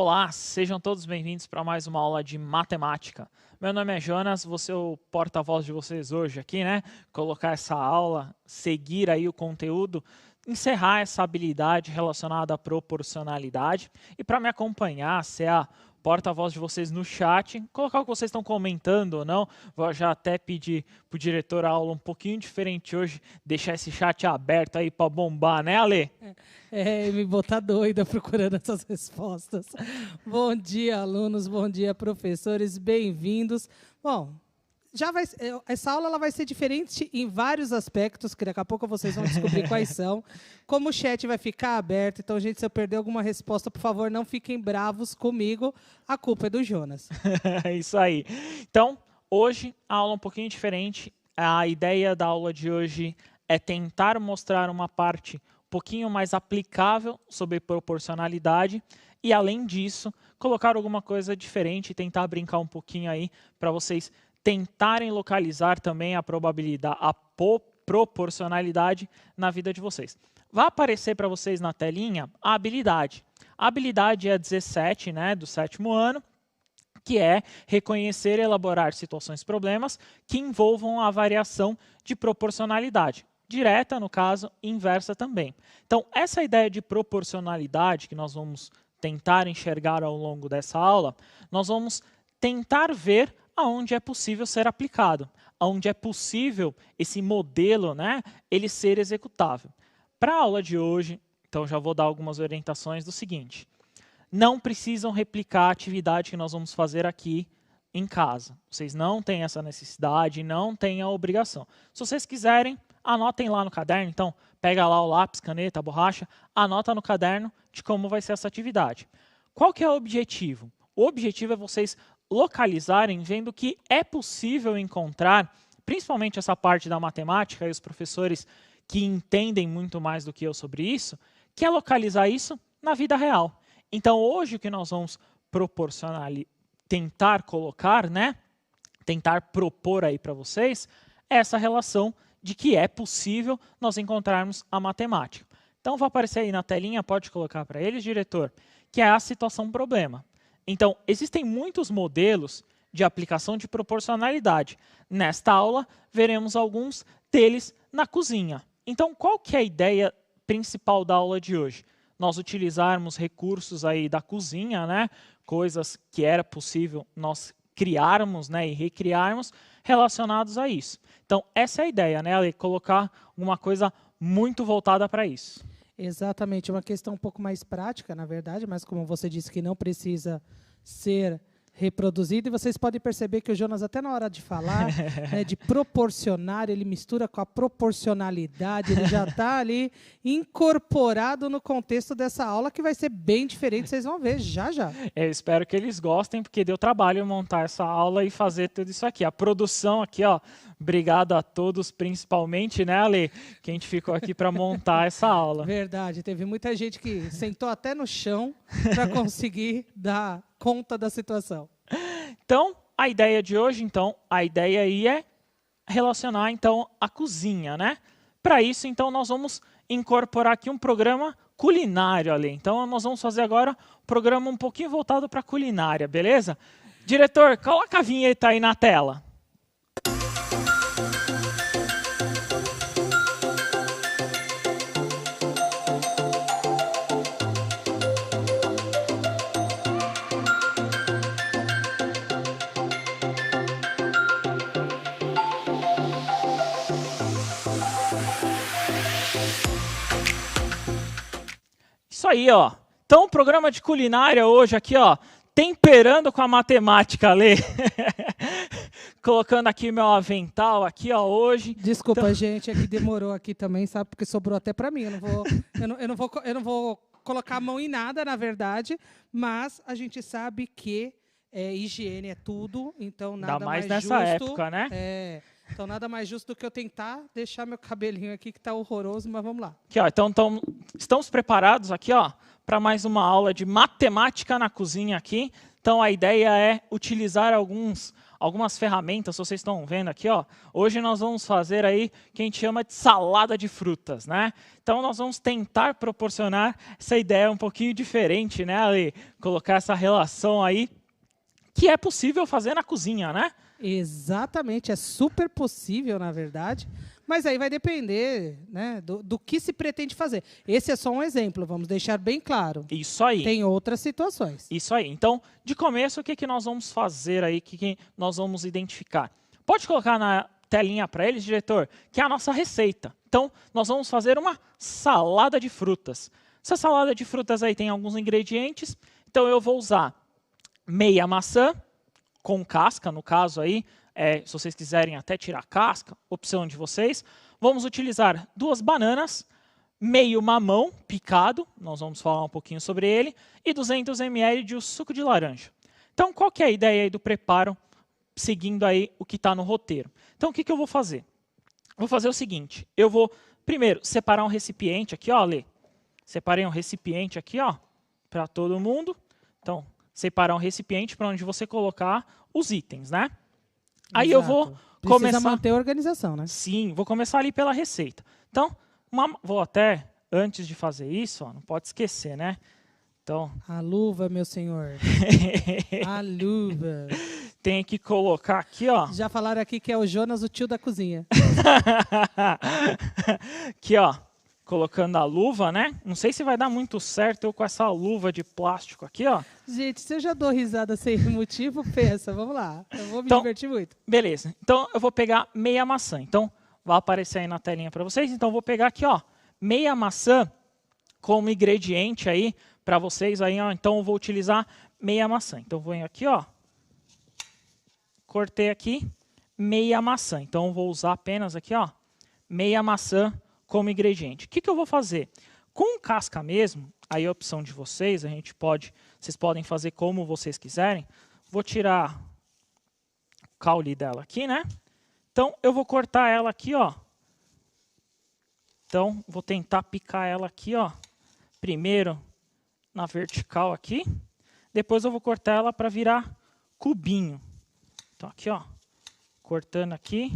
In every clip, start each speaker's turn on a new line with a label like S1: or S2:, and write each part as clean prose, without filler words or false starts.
S1: Olá, sejam todos bem-vindos para mais uma aula de matemática. Meu nome é Jonas, vou ser o porta-voz de vocês hoje aqui, né? Colocar essa aula, seguir aí o conteúdo, encerrar essa habilidade relacionada à proporcionalidade. E para me acompanhar, ser a porta-voz de vocês no chat, colocar o que vocês estão comentando ou não. Vou já até pedir para o diretor a aula um pouquinho diferente hoje, deixar esse chat aberto aí para bombar, né, Ale?
S2: Me botar doida procurando essas respostas. Bom dia, alunos, bom dia, professores, bem-vindos. Bom, essa aula ela vai ser diferente em vários aspectos, que daqui a pouco vocês vão descobrir quais são. Como o chat vai ficar aberto, então, gente, se eu perder alguma resposta, por favor, não fiquem bravos comigo, a culpa é do Jonas.
S1: É isso aí. Então, hoje, a aula é um pouquinho diferente. A ideia da aula de hoje é tentar mostrar uma parte um pouquinho mais aplicável sobre proporcionalidade e, além disso, colocar alguma coisa diferente e tentar brincar um pouquinho aí para vocês tentarem localizar também a probabilidade, a proporcionalidade na vida de vocês. Vai aparecer para vocês na telinha a habilidade. A habilidade é a 17, né, do 7º ano, que é reconhecer e elaborar situações e problemas que envolvam a variação de proporcionalidade. Direta, no caso, inversa também. Então, essa ideia de proporcionalidade que nós vamos tentar enxergar ao longo dessa aula, nós vamos tentar ver aonde é possível ser aplicado, aonde é possível esse modelo, né, ele ser executável. Para a aula de hoje, então já vou dar algumas orientações do seguinte: não precisam replicar a atividade que nós vamos fazer aqui em casa. Vocês não têm essa necessidade, não têm a obrigação. Se vocês quiserem, anotem lá no caderno. Então, pega lá o lápis, caneta, a borracha, anota no caderno de como vai ser essa atividade. Qual que é o objetivo? O objetivo é vocês localizarem, vendo que é possível encontrar, principalmente essa parte da matemática, e os professores que entendem muito mais do que eu sobre isso, que é localizar isso na vida real. Então, hoje o que nós vamos tentar colocar, né, tentar propor aí para vocês, é essa relação de que é possível nós encontrarmos a matemática. Então, vai aparecer aí na telinha, pode colocar para eles, diretor, que é a situação-problema. Então, existem muitos modelos de aplicação de proporcionalidade. Nesta aula, veremos alguns deles na cozinha. Então, qual que é a ideia principal da aula de hoje? Nós utilizarmos recursos aí da cozinha, né? Coisas que era possível nós criarmos, né, e recriarmos relacionados a isso. Então, essa é a ideia, né, Ale? Colocar uma coisa muito voltada para isso.
S2: Exatamente, uma questão um pouco mais prática, na verdade, mas como você disse que não precisa ser reproduzido, e vocês podem perceber que o Jonas, até na hora de falar, né, de proporcionar, ele mistura com a proporcionalidade, ele já está ali incorporado no contexto dessa aula, que vai ser bem diferente, vocês vão ver já já.
S1: Eu espero que eles gostem, porque deu trabalho montar essa aula e fazer tudo isso aqui. A produção aqui, ó, obrigado a todos, principalmente, né, Ale, que a gente ficou aqui para montar essa aula.
S2: Verdade, teve muita gente que sentou até no chão para conseguir dar conta da situação.
S1: Então, a ideia de hoje, a ideia aí é relacionar, então, a cozinha, né? Para isso, então, nós vamos incorporar aqui um programa culinário ali. Então, nós vamos fazer agora um programa um pouquinho voltado para culinária, beleza? Diretor, coloca a vinheta aí na tela. Isso aí, ó. Então, o programa de culinária hoje aqui, ó, temperando com a matemática, Ale. Colocando aqui meu avental aqui, ó, hoje.
S2: Desculpa, então... gente, é que demorou aqui também, sabe? Porque sobrou até para mim. Eu não vou colocar a mão em nada, na verdade, mas a gente sabe que higiene é tudo, então nada mais
S1: nessa
S2: justo,
S1: época, né?
S2: Então, nada mais justo do que eu tentar deixar meu cabelinho aqui, que está horroroso, mas vamos lá.
S1: Aqui, ó, então, estamos preparados aqui, ó, para mais uma aula de matemática na cozinha aqui. Então, a ideia é utilizar algumas ferramentas, vocês estão vendo aqui, ó. Hoje nós vamos fazer aí o que a gente chama de salada de frutas, né? Então, nós vamos tentar proporcionar essa ideia um pouquinho diferente, né, Ale? Colocar essa relação aí, que é possível fazer na cozinha, né?
S2: Exatamente, é super possível, na verdade, mas aí vai depender, né, do que se pretende fazer. Esse é só um exemplo, vamos deixar bem claro.
S1: Isso aí.
S2: Tem outras situações.
S1: Isso aí. Então, de começo, o que nós vamos fazer aí, o que nós vamos identificar? Pode colocar na telinha para eles, diretor, que é a nossa receita. Então, nós vamos fazer uma salada de frutas. Essa salada de frutas aí tem alguns ingredientes, então eu vou usar meia maçã, com casca, no caso aí, se vocês quiserem até tirar casca, opção de vocês. Vamos utilizar 2 bananas, meio mamão picado, nós vamos falar um pouquinho sobre ele, e 200 ml de suco de laranja. Então, qual que é a ideia aí do preparo, seguindo aí o que está no roteiro? Então, o que eu vou fazer? Vou fazer o seguinte, eu vou, primeiro, separar um recipiente aqui, ó, Lê. Separei um recipiente aqui, ó, para todo mundo. Então, separar um recipiente para onde você colocar os itens, né? Aí eu vou começar...
S2: Precisa manter a organização, né?
S1: Sim, vou começar ali pela receita. Então, vou até, antes de fazer isso, ó, não pode esquecer, né? Então...
S2: A luva, meu senhor. A luva.
S1: Tem que colocar aqui, ó.
S2: Já falaram aqui que é o Jonas, o tio da cozinha.
S1: Aqui, ó. Colocando a luva, né? Não sei se vai dar muito certo eu com essa luva de plástico aqui, ó.
S2: Gente, se eu já dou risada sem motivo, pensa, vamos lá. Eu vou me divertir muito.
S1: Beleza. Então, eu vou pegar meia maçã. Então, vai aparecer aí na telinha para vocês. Então, eu vou pegar aqui, ó, meia maçã como ingrediente aí para vocês aí, ó. Então, eu vou utilizar meia maçã. Então, eu venho aqui, ó. Cortei aqui meia maçã. Então, eu vou usar apenas aqui, ó, meia maçã como ingrediente. O que eu vou fazer? Com casca mesmo, aí a opção de vocês, vocês podem fazer como vocês quiserem. Vou tirar o caule dela aqui, né? Então, eu vou cortar ela aqui, ó. Então, vou tentar picar ela aqui, ó. Primeiro na vertical aqui. Depois eu vou cortar ela para virar cubinho. Então, aqui, ó. Cortando aqui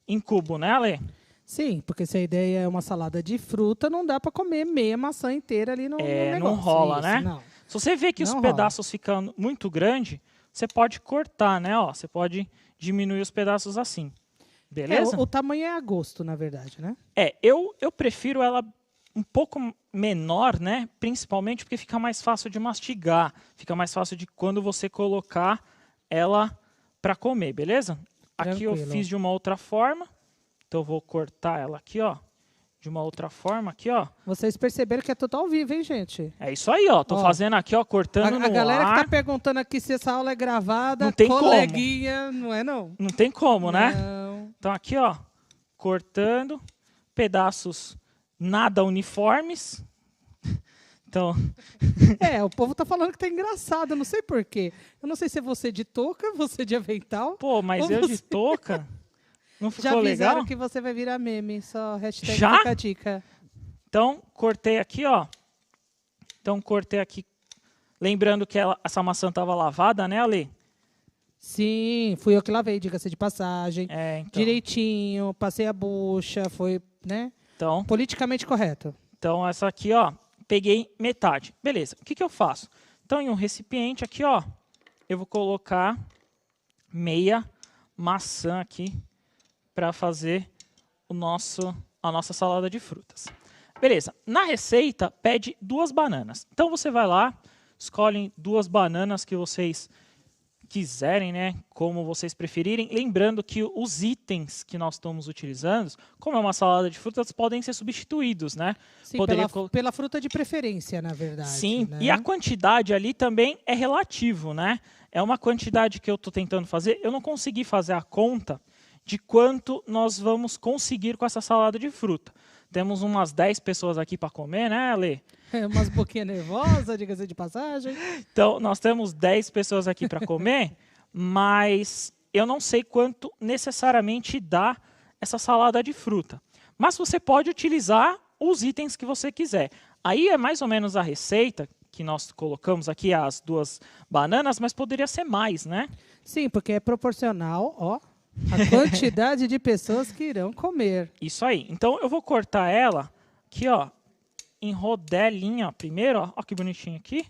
S1: em cubo, né, Ale?
S2: Sim, porque se a ideia é uma salada de fruta, não dá para comer meia maçã inteira ali no negócio.
S1: Não rola,
S2: isso,
S1: né?
S2: Não.
S1: Se você vê que os pedaços ficam muito grandes, você pode cortar, né? Ó, você pode diminuir os pedaços assim. Beleza?
S2: O tamanho é a gosto, na verdade, né?
S1: Eu prefiro ela um pouco menor, né? Principalmente porque fica mais fácil de mastigar. Fica mais fácil de quando você colocar ela para comer, beleza? Aqui eu fiz de uma outra forma. Então, eu vou cortar ela aqui, ó, de uma outra forma, aqui, ó.
S2: Vocês perceberam que é tudo ao vivo, hein, gente?
S1: É isso aí, ó. Tô fazendo aqui, ó, cortando no ar.
S2: A galera que tá perguntando aqui se essa aula é gravada,
S1: não tem
S2: coleguinha, como. Não é não?
S1: Não tem como, né?
S2: Não.
S1: Então, aqui, ó, cortando pedaços nada uniformes. Então...
S2: o povo tá falando que tá engraçado, eu não sei por quê. Eu não sei se é você de touca, você de avental.
S1: Pô, mas eu de touca... Não ficou
S2: já avisaram
S1: legal?
S2: Que você vai virar meme, só hashtag
S1: já?
S2: Fica a dica.
S1: Então, cortei aqui, ó. Então, cortei aqui. Lembrando que essa maçã estava lavada, né, Ale?
S2: Sim, fui eu que lavei, diga-se de passagem.
S1: Então.
S2: Direitinho, passei a bucha, foi, né?
S1: Então,
S2: politicamente correto.
S1: Então, essa aqui, ó, peguei metade. Beleza, o que eu faço? Então, em um recipiente aqui, ó, eu vou colocar meia maçã aqui para fazer a nossa salada de frutas. Beleza, na receita pede 2 bananas. Então você vai lá, escolhem 2 bananas que vocês quiserem, né, como vocês preferirem. Lembrando que os itens que nós estamos utilizando, como é uma salada de frutas, podem ser substituídos, né?
S2: Sim, pela fruta de preferência, na verdade.
S1: Sim,
S2: né?
S1: E a quantidade ali também é relativo, né? É uma quantidade que eu estou tentando fazer. Eu não consegui fazer a conta de quanto nós vamos conseguir com essa salada de fruta. Temos umas 10 pessoas aqui para comer, né, Ale?
S2: Umas boquinhas nervosas, diga-se de passagem.
S1: Então, nós temos 10 pessoas aqui para comer, mas eu não sei quanto necessariamente dá essa salada de fruta. Mas você pode utilizar os itens que você quiser. Aí é mais ou menos a receita que nós colocamos aqui, as 2 bananas, mas poderia ser mais, né?
S2: Sim, porque é proporcional, ó, a quantidade de pessoas que irão comer.
S1: Isso aí. Então eu vou cortar ela aqui, ó, em rodelinha, ó, primeiro, ó que bonitinho aqui.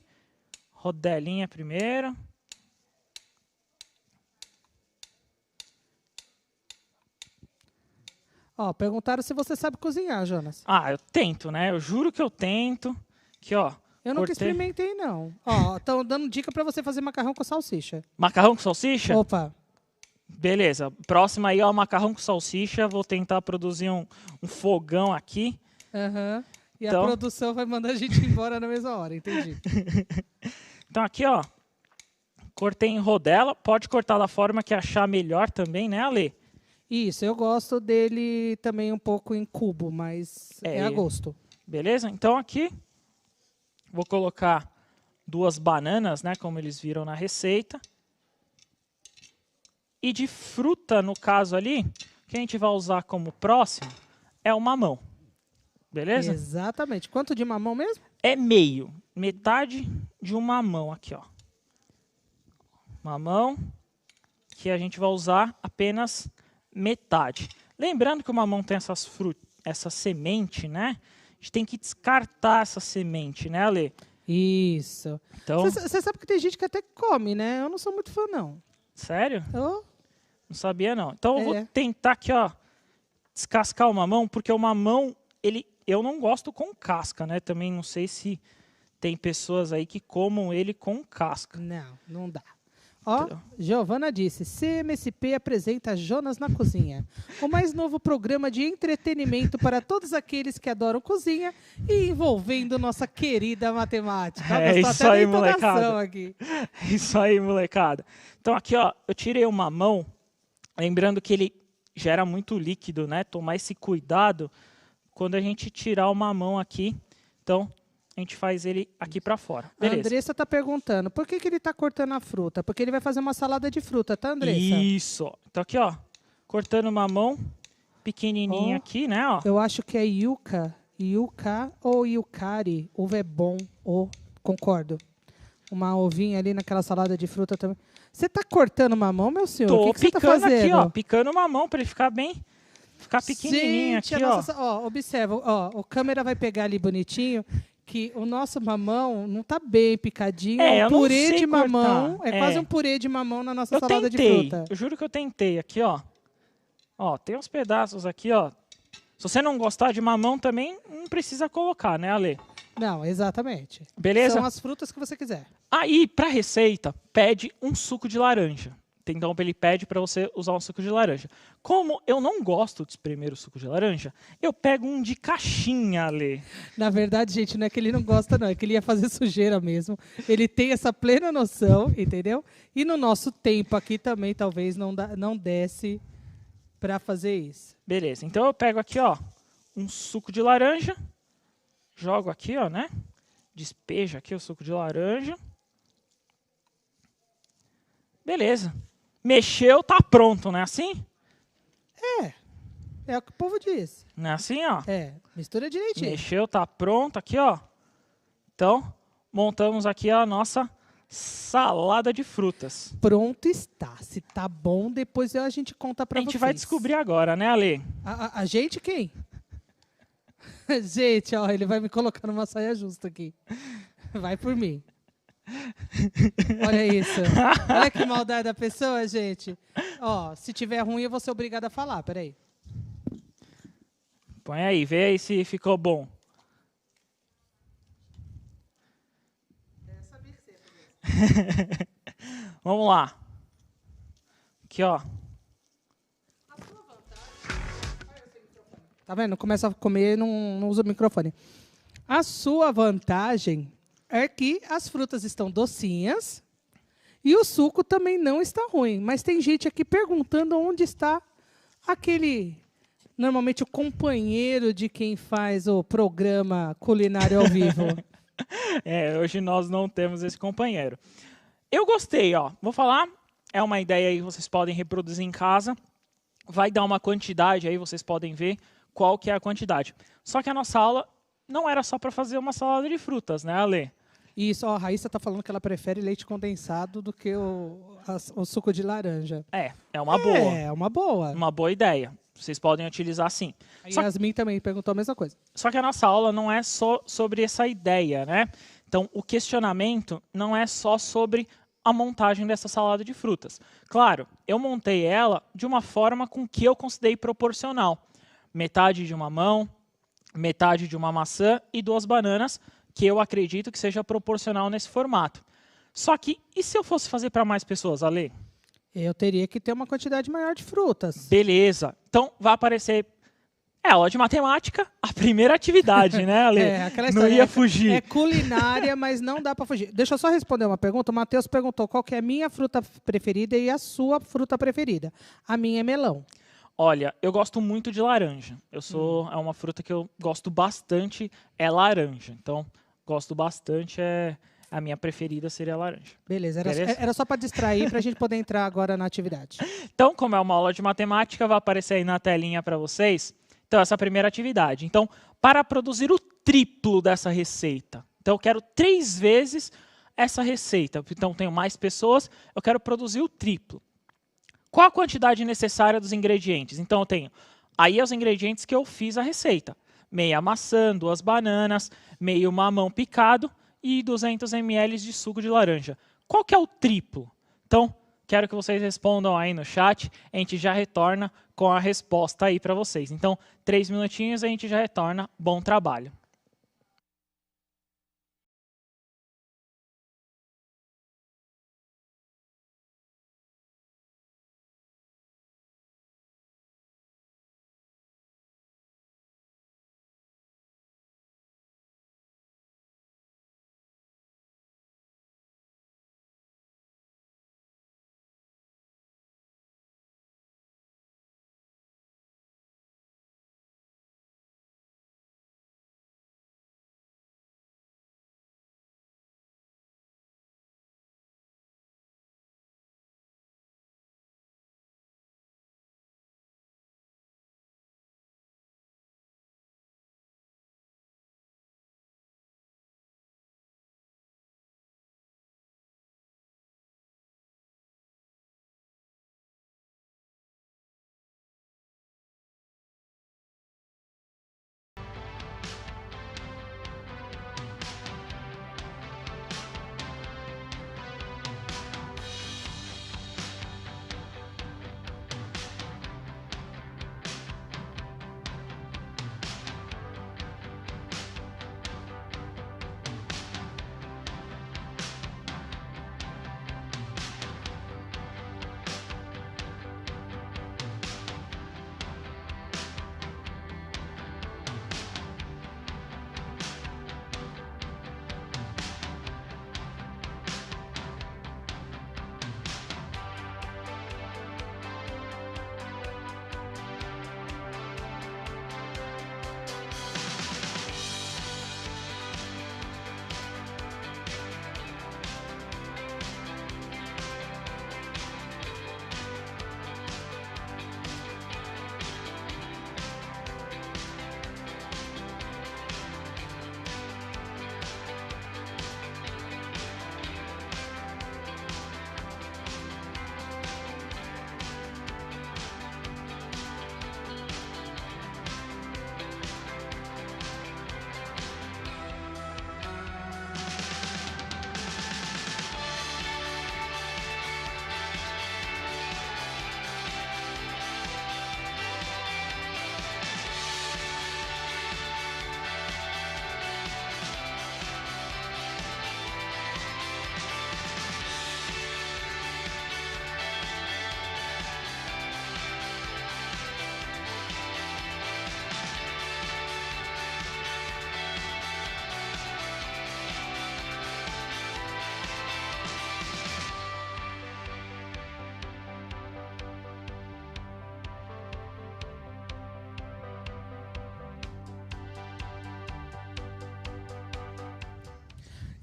S1: Rodelinha primeiro.
S2: Ó, perguntaram se você sabe cozinhar, Jonas.
S1: Ah, eu tento, né? Eu juro que eu tento. Aqui, ó.
S2: Eu nunca
S1: cortei.
S2: experimentei, não. Ó, estão dando dica para você fazer macarrão com salsicha.
S1: Macarrão com salsicha?
S2: Opa.
S1: Beleza. Próxima aí, ó, macarrão com salsicha. Vou tentar produzir um fogão aqui.
S2: Aham. E
S1: Então-
S2: a produção vai mandar a gente embora na mesma hora, entendi.
S1: Então aqui, ó. Cortei em rodela. Pode cortar da forma que achar melhor também, né, Ale?
S2: Isso, eu gosto dele também um pouco em cubo, mas é a gosto.
S1: Beleza? Então aqui vou colocar 2 bananas, né, como eles viram na receita. E de fruta, no caso ali, o que a gente vai usar como próximo é o mamão. Beleza?
S2: Exatamente. Quanto de mamão mesmo?
S1: É meio, metade de um mamão aqui, ó. Mamão, que a gente vai usar apenas metade. Lembrando que o mamão tem essa semente, né? A gente tem que descartar essa semente, né, Ale?
S2: Isso.
S1: Então,
S2: Você sabe que tem gente que até come, né? Eu não sou muito fã, não.
S1: sério?
S2: Eu-
S1: Não sabia, não. Então, eu vou
S2: É.
S1: tentar aqui, ó, descascar o mamão, porque o mamão, eu não gosto com casca, né? Também não sei se tem pessoas aí que comam ele com casca.
S2: Não dá. Ó, Giovana disse, CMSP apresenta Jonas na Cozinha, o mais novo programa de entretenimento para todos aqueles que adoram cozinha e envolvendo nossa querida matemática. Ó,
S1: É
S2: gostou
S1: isso
S2: até da
S1: aí,
S2: entonação
S1: molecada.
S2: aqui.
S1: Isso aí, molecada. Então aqui, ó, eu tirei o mamão, lembrando que ele gera muito líquido, né? Tomar esse cuidado quando a gente tirar o mamão aqui. Então, a gente faz ele aqui para fora.
S2: A
S1: Beleza.
S2: Andressa está perguntando, por que ele está cortando a fruta? Porque ele vai fazer uma salada de fruta, tá, Andressa?
S1: Isso. Então aqui, ó, cortando o mamão pequenininho
S2: Ó.
S1: aqui, né, ó.
S2: Eu acho que é yuca ou yucari. Uva é bom, concordo. Uma ovinha ali naquela salada de fruta também. Você tá cortando mamão, meu senhor?
S1: Tô
S2: O que você tá
S1: picando
S2: fazendo?
S1: aqui, ó, picando o mamão para ele ficar pequenininho
S2: Gente,
S1: aqui,
S2: a
S1: ó.
S2: nossa, observa, ó, o câmera vai pegar ali bonitinho que o nosso mamão não tá bem picadinho,
S1: É,
S2: é
S1: eu
S2: um
S1: não
S2: purê
S1: sei
S2: de mamão,
S1: cortar.
S2: é quase um purê de mamão na nossa
S1: Eu
S2: salada de
S1: tentei,
S2: fruta.
S1: eu juro que eu tentei aqui, ó. Ó, tem uns pedaços aqui, ó. Se você não gostar de mamão também, não precisa colocar, né, Ale?
S2: Não, exatamente.
S1: Beleza?
S2: São as frutas que você quiser.
S1: Aí, pra receita, pede um suco de laranja. Então, ele pede para você usar um suco de laranja. Como eu não gosto de espremer o suco de laranja, eu pego um de caixinha, Ale.
S2: Na verdade, gente, não é que ele não gosta, não. É que ele ia fazer sujeira mesmo. Ele tem essa plena noção, entendeu? E no nosso tempo aqui também, talvez, não desse para fazer isso.
S1: Beleza, então eu pego aqui, ó, um suco de laranja. Jogo aqui, ó, né? Despejo aqui o suco de laranja. Beleza. Mexeu, tá pronto, não é assim?
S2: É o que o povo diz.
S1: Não é assim, ó?
S2: É, mistura direitinho.
S1: Mexeu, tá pronto aqui, ó. Então, montamos aqui a nossa salada de frutas.
S2: Pronto está. Se tá bom, depois a gente conta para
S1: A
S2: vocês.
S1: gente vai descobrir agora, né, Ale?
S2: A gente quem? Gente, ó, ele vai me colocar numa saia justa aqui. Vai por mim. Olha isso. Olha que maldade da pessoa, gente. Ó, se tiver ruim, eu vou ser obrigada a falar. Peraí.
S1: Põe aí, vê aí se ficou bom. Vamos lá. Aqui, ó.
S2: Tá vendo? Começa a comer e não usa o microfone. A sua vantagem é que as frutas estão docinhas e o suco também não está ruim. Mas tem gente aqui perguntando onde está aquele, normalmente o companheiro de quem faz o programa culinário ao vivo.
S1: É, hoje nós não temos esse companheiro. Eu gostei, ó. Vou falar é uma ideia aí que vocês podem reproduzir em casa. Vai dar uma quantidade aí, vocês podem ver qual que é a quantidade. Só que a nossa aula não era só para fazer uma salada de frutas, né, Ale?
S2: Isso, ó, a Raíssa está falando que ela prefere leite condensado do que o suco de laranja.
S1: É uma boa.
S2: É uma boa.
S1: Uma boa ideia. Vocês podem utilizar sim.
S2: A Yasmin também perguntou a mesma coisa.
S1: Só que a nossa aula não é só sobre essa ideia, né? Então, o questionamento não é só sobre a montagem dessa salada de frutas. Claro, eu montei ela de uma forma com que eu considerei proporcional. Metade de uma mamão, metade de uma maçã e 2 bananas, que eu acredito que seja proporcional nesse formato. Só que, e se eu fosse fazer para mais pessoas, Ale?
S2: Eu teria que ter uma quantidade maior de frutas.
S1: Beleza. Então, vai aparecer aula de matemática, a primeira atividade, né, Ale?
S2: Aquela
S1: não
S2: história,
S1: ia fugir.
S2: É culinária, mas não dá para fugir. Deixa eu só responder uma pergunta. O Matheus perguntou qual que é a minha fruta preferida e a sua fruta preferida. A minha é melão.
S1: Olha, eu gosto muito de laranja. É uma fruta que eu gosto bastante, é laranja. Então, gosto bastante, a minha preferida seria a laranja.
S2: Beleza, era só para distrair, para a gente poder entrar agora na atividade.
S1: Então, como é uma aula de matemática, vai aparecer aí na telinha para vocês. Então, essa é a primeira atividade. Então, para produzir o triplo dessa receita, então eu quero 3 vezes essa receita. Então, tenho mais pessoas, eu quero produzir o triplo. Qual a quantidade necessária dos ingredientes? Então, eu tenho aí os ingredientes que eu fiz a receita. Meia maçã, 2 bananas, meio mamão picado e 200 ml de suco de laranja. Qual que é o triplo? Então, quero que vocês respondam aí no chat. A gente já retorna com a resposta aí para vocês. Então, 3 minutinhos e a gente já retorna. Bom trabalho.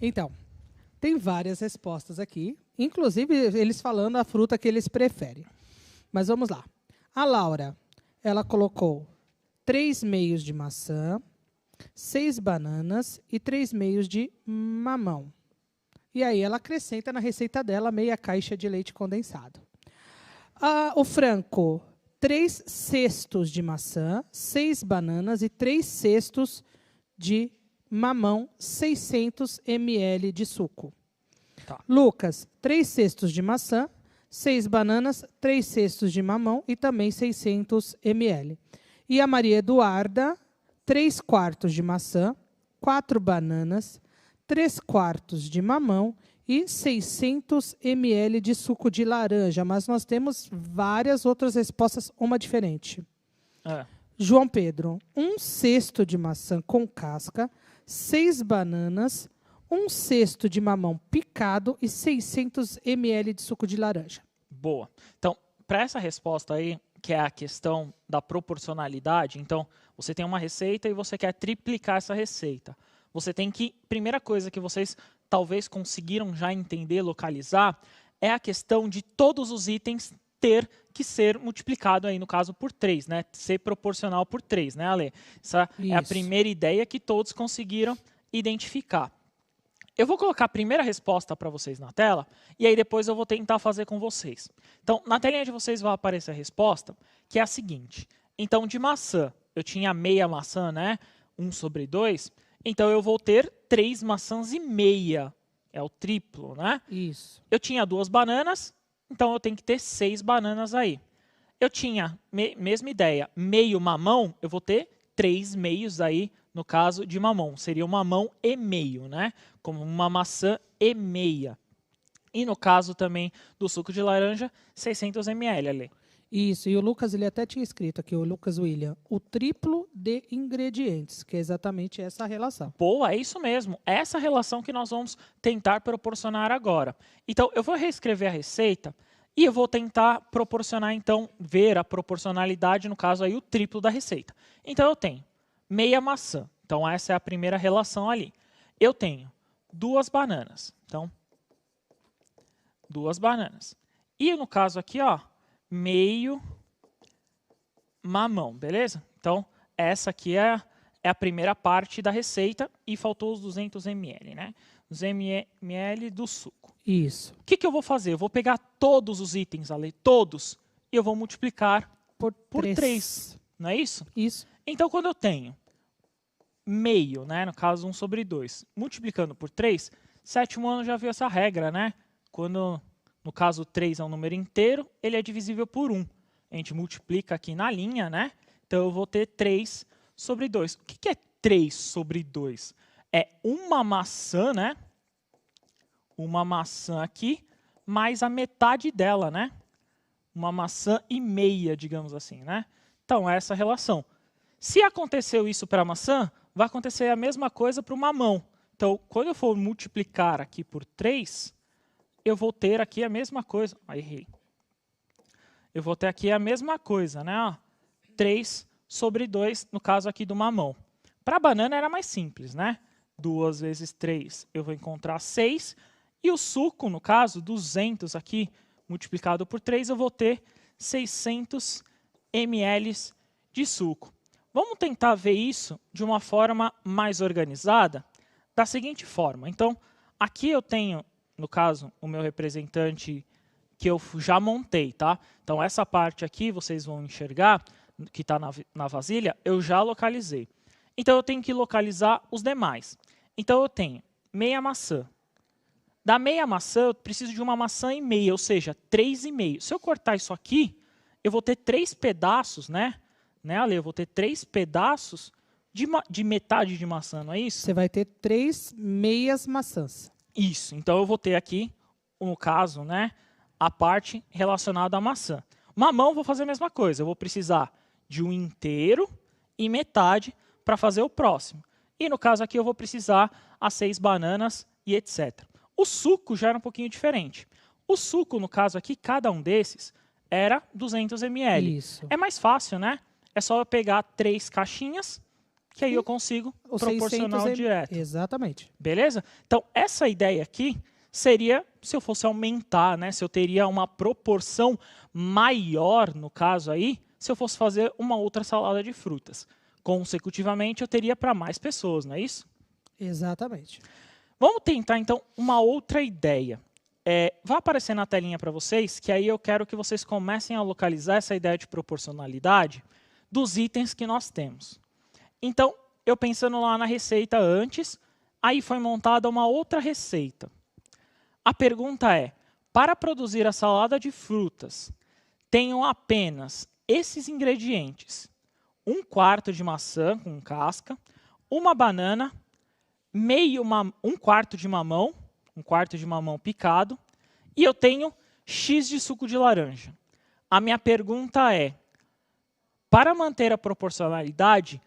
S2: Então, Tem várias respostas aqui, inclusive eles falando a fruta que eles preferem. Mas vamos lá. A Laura, ela colocou 3 meios de maçã, 6 bananas e 3 meios de mamão. E aí ela acrescenta na receita dela meia caixa de leite condensado. O Franco, 3 cestos de maçã, 6 bananas e 3 cestos de mamão, 600 ml de suco.
S1: Tá.
S2: Lucas, 3 cestos de maçã, 6 bananas, 3 cestos de mamão e também 600 ml. E a Maria Eduarda, 3 quartos de maçã, 4 bananas, 3 quartos de mamão e 600 ml de suco de laranja. Mas nós temos várias outras respostas, uma diferente. João Pedro, 1 cesto de maçã com casca, 6 bananas, 1 cesto de mamão picado e 600 ml de suco de laranja.
S1: Boa. Então, para essa resposta aí, que é a questão da proporcionalidade, então, você tem uma receita e você quer triplicar essa receita. Você tem que, primeira coisa que vocês talvez conseguiram já entender, localizar, é a questão de todos os itens ter que ser multiplicado aí, no caso, por 3, né? Ser proporcional por 3, né, Ale? Essa é a primeira ideia que todos conseguiram identificar. Eu vou colocar a primeira resposta para vocês na tela e aí depois eu vou tentar fazer com vocês. Então, na telinha de vocês vai aparecer a resposta, que é a seguinte. Então, de maçã, eu tinha meia maçã, né? 1/2. Então, eu vou ter 3 maçãs e meia. É o triplo, né?
S2: Isso.
S1: Eu tinha 2 bananas, então eu tenho que ter 6 bananas aí. Eu tinha, mesma ideia, meio mamão, eu vou ter 3 meios aí, no caso de mamão. Seria um mamão e meio, né? Como uma maçã e meia. E no caso também do suco de laranja, 600 ml ali.
S2: Isso, e o Lucas, ele até tinha escrito aqui, o Lucas William, o triplo de ingredientes, que é exatamente essa relação.
S1: Boa, é isso mesmo. Essa relação que nós vamos tentar proporcionar agora. Então, eu vou reescrever a receita e eu vou tentar proporcionar, então, ver a proporcionalidade, no caso aí, o triplo da receita. Então, eu tenho meia maçã. Então, essa é a primeira relação ali. Eu tenho 2 bananas. Então, 2 bananas. E no caso aqui, ó, meio mamão, beleza? Então, essa aqui é a primeira parte da receita e faltou os 200 ml, né? Os ml do suco.
S2: Isso.
S1: O que eu vou fazer? Eu vou pegar todos os itens ali, todos, e eu vou multiplicar por 3, não é isso?
S2: Isso.
S1: Então, quando eu tenho meio, né, no caso 1/2, multiplicando por 3, sétimo ano já viu essa regra, né? Quando, no caso, 3 é um número inteiro, ele é divisível por 1. A gente multiplica aqui na linha, né? Então, eu vou ter 3/2. O que é 3/2? É uma maçã, né? Uma maçã aqui, mais a metade dela, né? Uma maçã e meia, digamos assim, né? Então, é essa relação. Se aconteceu isso para a maçã, vai acontecer a mesma coisa para o mamão. Então, quando eu for multiplicar aqui por 3, eu vou ter aqui a mesma coisa. Errei. Eu vou ter aqui a mesma coisa, né? 3/2, no caso aqui do mamão. Para a banana era mais simples, né? 2 vezes 3, eu vou encontrar 6. E o suco, no caso, 200 aqui, multiplicado por 3, eu vou ter 600 ml de suco. Vamos tentar ver isso de uma forma mais organizada, da seguinte forma. Então, aqui eu tenho, no caso, o meu representante que eu já montei, tá? Então, essa parte aqui, vocês vão enxergar, que está na vasilha, eu já localizei. Então, eu tenho que localizar os demais. Então, eu tenho meia maçã. Da meia maçã, eu preciso de uma maçã e meia, ou seja, 3,5. Se eu cortar isso aqui, eu vou ter 3 pedaços, né, Ale? Eu vou ter 3 pedaços de metade de maçã, não é isso?
S2: Você vai ter 3 meias maçãs.
S1: Isso. Então, eu vou ter aqui, no caso, né, a parte relacionada à maçã. Mamão, vou fazer a mesma coisa. Eu vou precisar de um inteiro e metade para fazer o próximo. E, no caso aqui, eu vou precisar as 6 bananas e etc. O suco já era um pouquinho diferente. O suco, no caso aqui, cada um desses era 200 ml.
S2: Isso.
S1: É mais fácil, né? É só eu pegar 3 caixinhas, que aí eu consigo proporcionar o direto.
S2: Exatamente.
S1: Beleza? Então, essa ideia aqui seria se eu fosse aumentar, né? Se eu teria uma proporção maior, no caso aí, se eu fosse fazer uma outra salada de frutas. Consecutivamente, eu teria para mais pessoas, não é isso?
S2: Exatamente.
S1: Vamos tentar, então, uma outra ideia. Vai aparecer na telinha para vocês, que aí eu quero que vocês comecem a localizar essa ideia de proporcionalidade dos itens que nós temos. Então, eu pensando lá na receita antes, aí foi montada uma outra receita. A pergunta é, para produzir a salada de frutas, tenho apenas esses ingredientes. 1/4 de maçã com casca, uma banana, um quarto de mamão picado, e eu tenho X de suco de laranja. A minha pergunta é, para manter a proporcionalidade,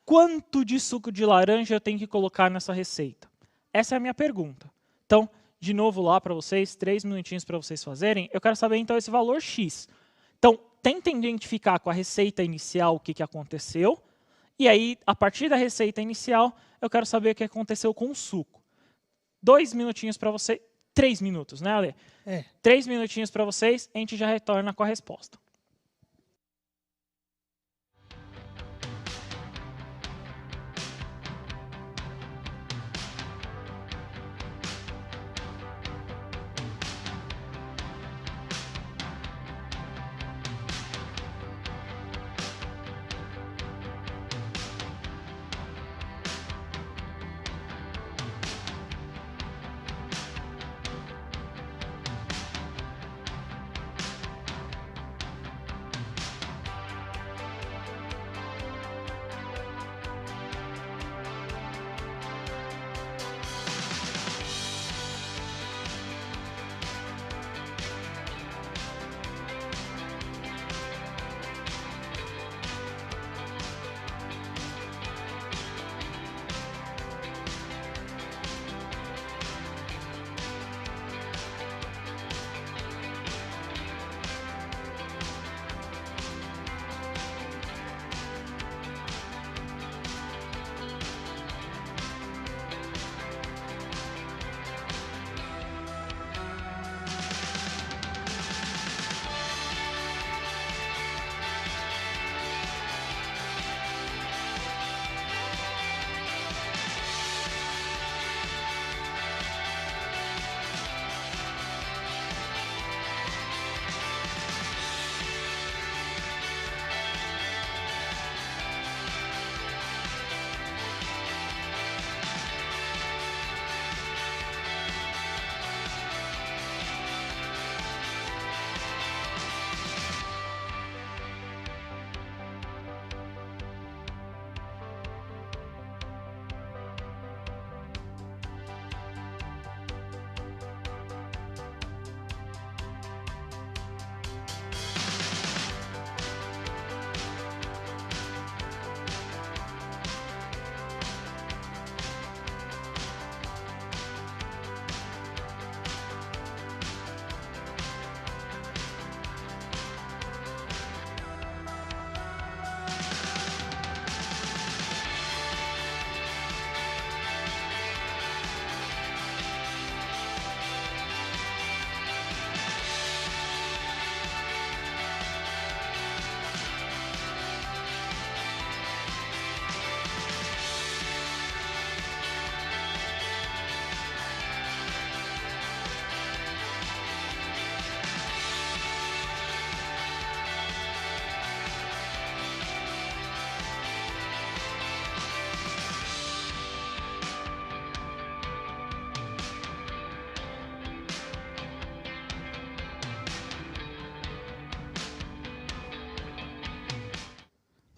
S1: quanto de suco de laranja eu tenho que colocar nessa receita? Essa é a minha pergunta. Então, de novo lá para vocês, 3 minutinhos para vocês fazerem. Eu quero saber então esse valor X. Então, tentem identificar com a receita inicial o que aconteceu. E aí, a partir da receita inicial, eu quero saber o que aconteceu com o suco. 2 minutinhos para você. 3 minutos, né, Ale? 3 minutinhos para vocês, a gente já retorna com a resposta.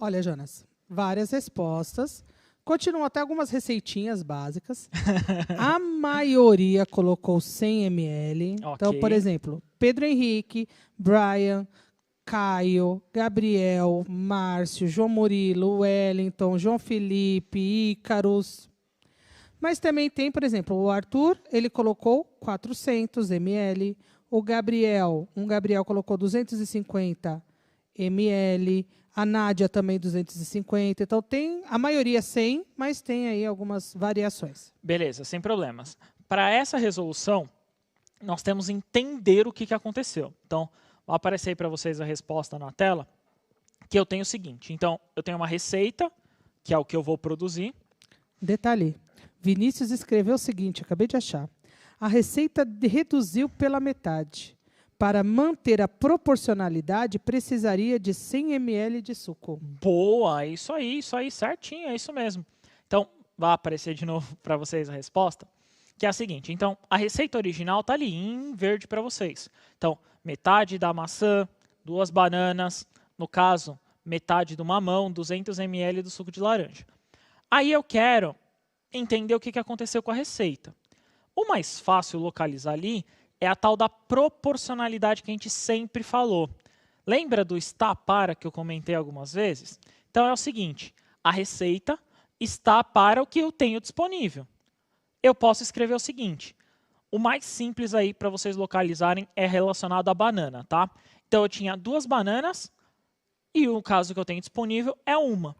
S2: Olha, Jonas, várias respostas. Continuam até algumas receitinhas básicas. A maioria colocou 100 ml.
S1: Ok.
S2: Então, por exemplo, Pedro Henrique, Brian, Caio, Gabriel, Márcio, João Murilo, Wellington, João Felipe, Ícaros. Mas também tem, por exemplo, o Arthur, ele colocou 400 ml. O Gabriel colocou 250 ml. A Nádia também 250. Então, tem a maioria 100, mas tem aí algumas variações.
S1: Beleza, sem problemas. Para essa resolução, nós temos que entender o que aconteceu. Então, vai aparecer aí para vocês a resposta na tela, que eu tenho o seguinte. Então, eu tenho uma receita, que é o que eu vou produzir.
S2: Detalhe, Vinícius escreveu o seguinte, acabei de achar. A receita reduziu pela metade. Para manter a proporcionalidade, precisaria de 100 ml de suco.
S1: Boa, isso aí, certinho, é isso mesmo. Então, vai aparecer de novo para vocês a resposta, que é a seguinte. Então, a receita original está ali em verde para vocês. Então, metade da maçã, 2 bananas, no caso, metade do mamão, 200 ml do suco de laranja. Aí eu quero entender o que aconteceu com a receita. O mais fácil localizar ali é a tal da proporcionalidade que a gente sempre falou. Lembra do está para que eu comentei algumas vezes? Então é o seguinte, a receita está para o que eu tenho disponível. Eu posso escrever o seguinte, o mais simples aí para vocês localizarem é relacionado à banana, tá? Então eu tinha 2 bananas e o caso que eu tenho disponível é uma.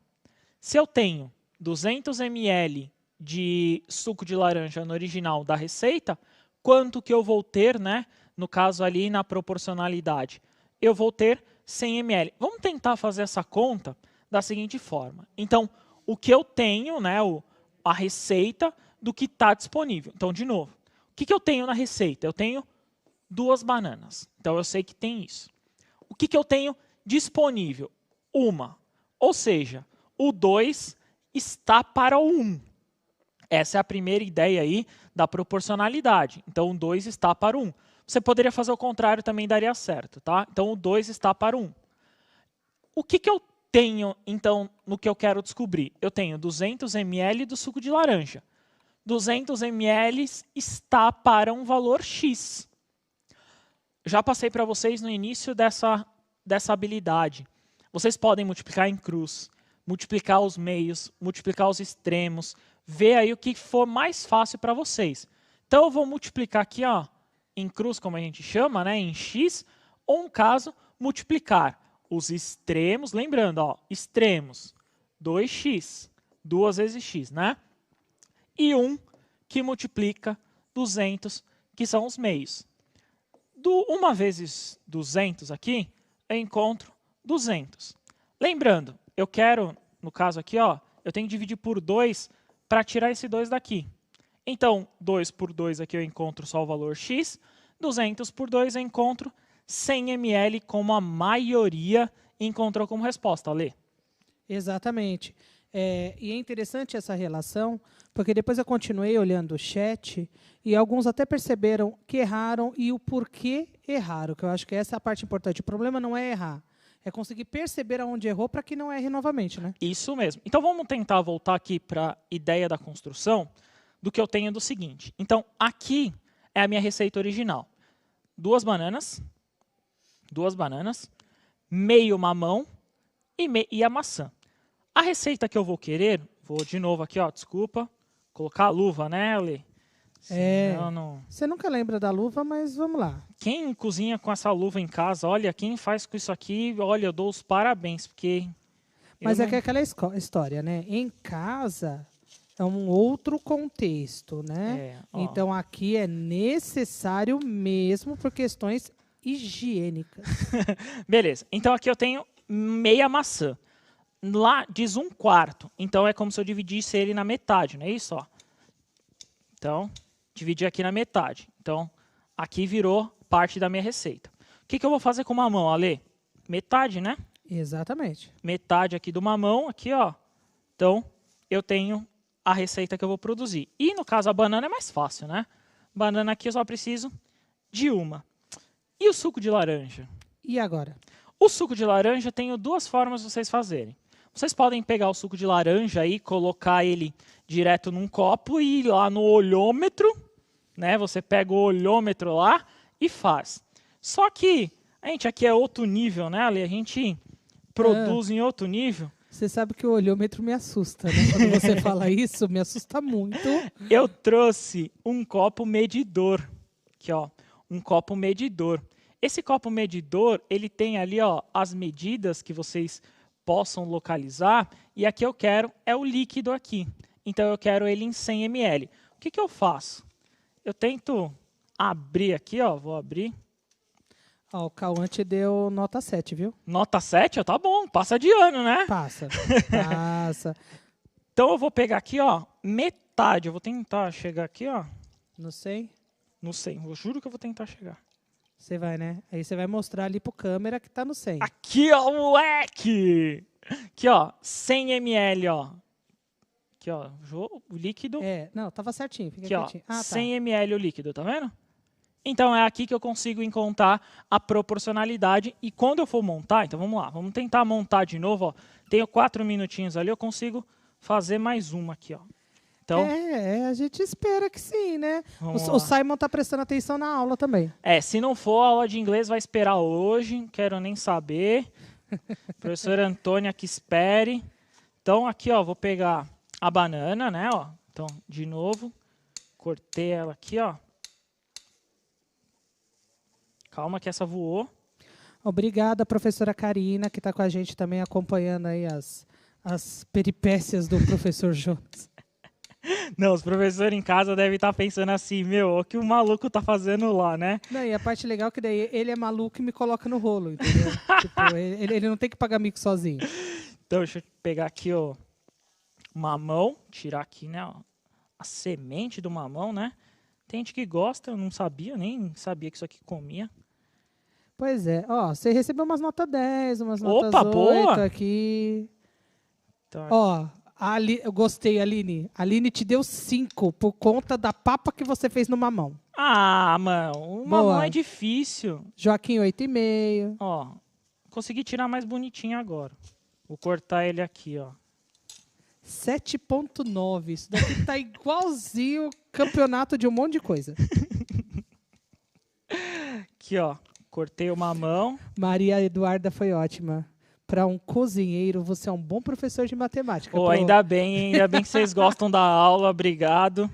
S1: Se eu tenho 200 ml de suco de laranja no original da receita, quanto que eu vou ter, né? No caso ali na proporcionalidade, eu vou ter 100 ml. Vamos tentar fazer essa conta da seguinte forma. Então, o que eu tenho, né? A receita do que está disponível. Então, de novo, o que eu tenho na receita? Eu tenho 2 bananas. Então, eu sei que tem isso. O que eu tenho disponível? Uma. Ou seja, o 2 está para o 1. Essa é a primeira ideia aí da proporcionalidade. Então, o 2 está para o 1. Você poderia fazer o contrário, também daria certo, tá? Então, o 2 está para o 1. O que eu tenho, então, no que eu quero descobrir? Eu tenho 200 ml do suco de laranja. 200 ml está para um valor X. Já passei para vocês no início dessa habilidade. Vocês podem multiplicar em cruz, multiplicar os meios, multiplicar os extremos, ver aí o que for mais fácil para vocês. Então eu vou multiplicar aqui, ó, em cruz, como a gente chama, né, em x, ou um caso, multiplicar os extremos, lembrando, ó, extremos, 2x, 2 vezes x, né? E 1 que multiplica 200, que são os meios. 1 vezes 200 aqui, eu encontro 200. Lembrando, eu quero, no caso aqui, ó, eu tenho que dividir por 2 para tirar esse 2 daqui. Então, 2 por 2 aqui eu encontro só o valor x, 200 por 2 eu encontro 100 ml, como a maioria encontrou como resposta. Lê.
S2: Exatamente. E é interessante essa relação, porque depois eu continuei olhando o chat e alguns até perceberam que erraram e o porquê erraram, que eu acho que essa é a parte importante. O problema não é errar, é conseguir perceber aonde errou para que não erre novamente, né?
S1: Isso mesmo. Então vamos tentar voltar aqui para a ideia da construção do que eu tenho do seguinte. Então aqui é a minha receita original. 2 bananas, meio mamão e a maçã. A receita que eu vou querer, vou de novo aqui, ó, desculpa, colocar a luva, né, Lê?
S2: Você nunca lembra da luva, mas vamos lá.
S1: Quem cozinha com essa luva em casa, olha, quem faz com isso aqui, olha, eu dou os parabéns, porque...
S2: Mas é que é aquela história, né? Em casa é um outro contexto, né? Então aqui é necessário mesmo por questões higiênicas.
S1: Beleza, então aqui eu tenho meia maçã. Lá diz 1/4, então é como se eu dividisse ele na metade, não é isso? Ó. Então, dividi aqui na metade. Então, aqui virou parte da minha receita. O que eu vou fazer com o mamão, Ale? Metade, né?
S2: Exatamente.
S1: Metade aqui do mamão, aqui, ó. Então, eu tenho a receita que eu vou produzir. E, no caso, a banana é mais fácil, né? Banana aqui eu só preciso de uma. E o suco de laranja?
S2: E agora?
S1: O suco de laranja tem 2 formas de vocês fazerem. Vocês podem pegar o suco de laranja e colocar ele direto num copo e ir lá no olhômetro, né? Você pega o olhômetro lá e faz. Só que a gente aqui é outro nível, né, Ale? A gente produz em outro nível.
S2: Você sabe que o olhômetro me assusta, né? Quando você fala isso, me assusta muito.
S1: Eu trouxe um copo medidor. Aqui, ó, um copo medidor. Esse copo medidor, ele tem ali, ó, as medidas que vocês possam localizar, e aqui eu quero é o líquido aqui. Então eu quero ele em 100 ml. O que eu faço? Eu tento abrir aqui, ó. Vou abrir.
S2: Ó, o Cauã te deu nota 7, viu?
S1: Nota 7? Tá bom, passa de ano, né?
S2: Passa.
S1: Então eu vou pegar aqui, ó, metade. Eu vou tentar chegar aqui, ó.
S2: Não sei.
S1: No 100. Eu juro que eu vou tentar chegar.
S2: Você vai, né? Aí você vai mostrar ali pro câmera que tá no 100.
S1: Aqui, ó, moleque! Aqui, ó, 100 ml, ó. Aqui, ó, o líquido.
S2: Não, tava certinho. Fica
S1: Aqui, ó,
S2: quietinho. Tá.
S1: 100 ml o líquido, tá vendo? Então é aqui que eu consigo encontrar a proporcionalidade. E quando eu for montar, então vamos lá, vamos tentar montar de novo, ó. Tenho 4 minutinhos ali, eu consigo fazer mais uma aqui, ó. Então,
S2: a gente espera que sim, né?
S1: Vamos
S2: O Simon tá prestando atenção na aula também.
S1: se não for a aula de inglês, vai esperar hoje, não quero nem saber. Professora Antônia que espere. Então aqui, ó, vou pegar a banana, né, ó. Então, de novo, cortei ela aqui, ó. Calma que essa voou.
S2: Obrigada, professora Karina, que está com a gente também acompanhando aí as peripécias do professor Jonas.
S1: Não, os professores em casa devem estar pensando assim, meu, o que o maluco tá fazendo lá, né?
S2: Não, e a parte legal é que daí ele é maluco e me coloca no rolo, entendeu? Tipo, ele não tem que pagar mico sozinho.
S1: Então, deixa eu pegar aqui, ó, mamão, tirar aqui, né, ó, a semente do mamão, né? Tem gente que gosta, eu não sabia, nem sabia que isso aqui comia.
S2: Pois é, ó, você recebeu umas notas 10, umas notas 8
S1: boa!
S2: aqui.
S1: Então,
S2: Ó, eu gostei, Aline. A Aline te deu 5 por conta da papa que você fez no mamão.
S1: Ah, mano, o mamão é difícil.
S2: Joaquim, 8,5.
S1: Ó, consegui tirar mais bonitinho agora. Vou cortar ele aqui, ó.
S2: 7,9. Isso daqui tá igualzinho campeonato de um monte de coisa.
S1: Aqui, ó. Cortei o mamão.
S2: Maria Eduarda foi ótima. Para um cozinheiro, você é um bom professor de matemática.
S1: Oh, ainda bem que vocês gostam da aula, obrigado.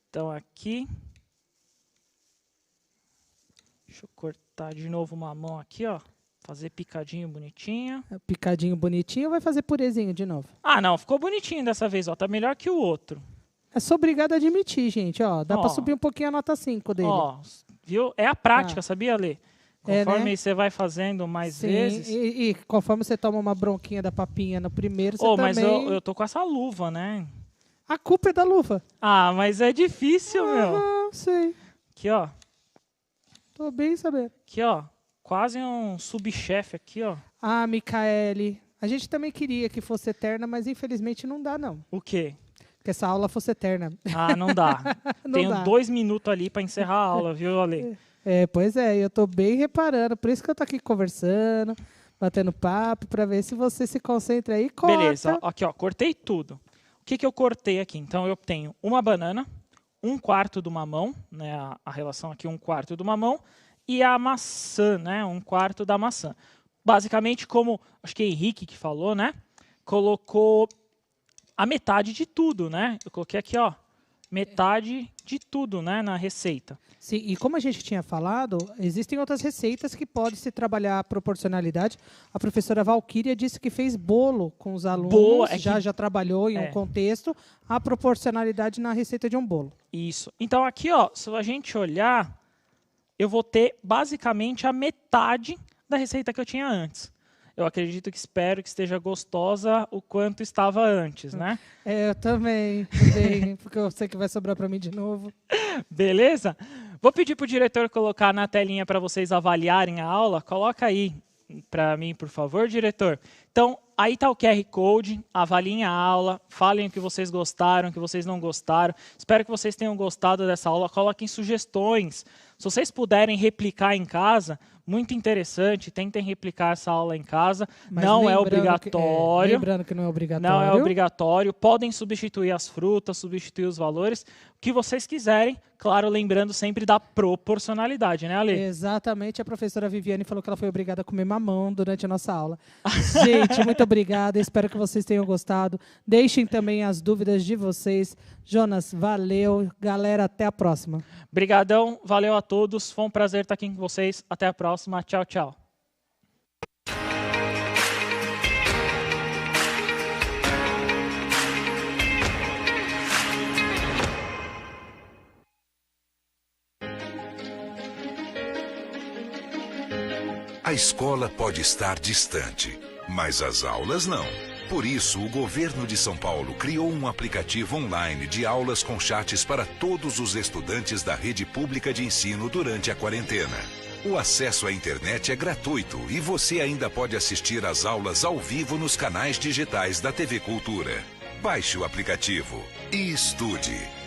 S1: Então aqui. Deixa eu cortar de novo o mamão aqui, ó. Fazer picadinho bonitinho.
S2: Picadinho bonitinho ou vai fazer purezinho de novo?
S1: Ah, não, ficou bonitinho dessa vez, ó. Tá melhor que o outro.
S2: Sou obrigado a admitir, gente, ó. Dá para subir um pouquinho a nota 5 dele.
S1: Ó, viu? É a prática, sabia, Lê? Conforme você vai fazendo mais vezes.
S2: E conforme você toma uma bronquinha da papinha no primeiro, você também...
S1: Mas eu tô com essa luva, né?
S2: A culpa é da luva.
S1: Ah, mas é difícil, meu.
S2: Sei.
S1: Aqui, ó.
S2: Tô bem sabendo.
S1: Aqui, ó. Quase um subchefe aqui, ó.
S2: Ah, Micaele. A gente também queria que fosse eterna, mas infelizmente não dá, não.
S1: O quê?
S2: Que essa aula fosse eterna.
S1: Ah, não dá. Tenho 2 minutos ali para encerrar a aula, viu, Ale?
S2: Pois é, eu tô bem reparando. Por isso que eu tô aqui conversando, batendo papo, para ver se você se concentra aí. Corta.
S1: Beleza, aqui, ó, cortei tudo. O que eu cortei aqui? Então, eu tenho uma banana, 1/4 do mamão, né? A relação aqui, 1/4 do mamão, e a maçã, né? 1/4 da maçã. Basicamente, como acho que é Henrique que falou, né? Colocou a metade de tudo, né? Eu coloquei aqui, ó, metade de tudo, né, na receita.
S2: Sim, e como a gente tinha falado, existem outras receitas que pode se trabalhar a proporcionalidade. A professora Valquíria disse que fez bolo com os alunos,
S1: Boa,
S2: já trabalhou em um contexto, a proporcionalidade na receita de um bolo.
S1: Isso. Então aqui, ó, se a gente olhar, eu vou ter basicamente a metade da receita que eu tinha antes. Eu acredito espero que esteja gostosa o quanto estava antes, né?
S2: Eu também, porque eu sei que vai sobrar para mim de novo.
S1: Beleza? Vou pedir para o diretor colocar na telinha para vocês avaliarem a aula. Coloca aí para mim, por favor, diretor. Então, aí está o QR Code, avaliem a aula, falem o que vocês gostaram, o que vocês não gostaram. Espero que vocês tenham gostado dessa aula. Coloquem sugestões. Se vocês puderem replicar em casa, muito interessante, tentem replicar essa aula em casa.
S2: Mas
S1: não é obrigatório.
S2: Lembrando que não é obrigatório.
S1: Não é obrigatório. Podem substituir as frutas, substituir os valores, o que vocês quiserem. Claro, lembrando sempre da proporcionalidade, né, Ale?
S2: Exatamente. A professora Viviane falou que ela foi obrigada a comer mamão durante a nossa aula. Gente, muito obrigada. Espero que vocês tenham gostado. Deixem também as dúvidas de vocês. Jonas, valeu. Galera, até a próxima.
S1: Obrigadão. Valeu a todos. Foi um prazer estar aqui com vocês. Até a próxima. Tchau, tchau.
S3: A escola pode estar distante, mas as aulas não. Por isso, o governo de São Paulo criou um aplicativo online de aulas com chats para todos os estudantes da rede pública de ensino durante a quarentena. O acesso à internet é gratuito e você ainda pode assistir às aulas ao vivo nos canais digitais da TV Cultura. Baixe o aplicativo e estude.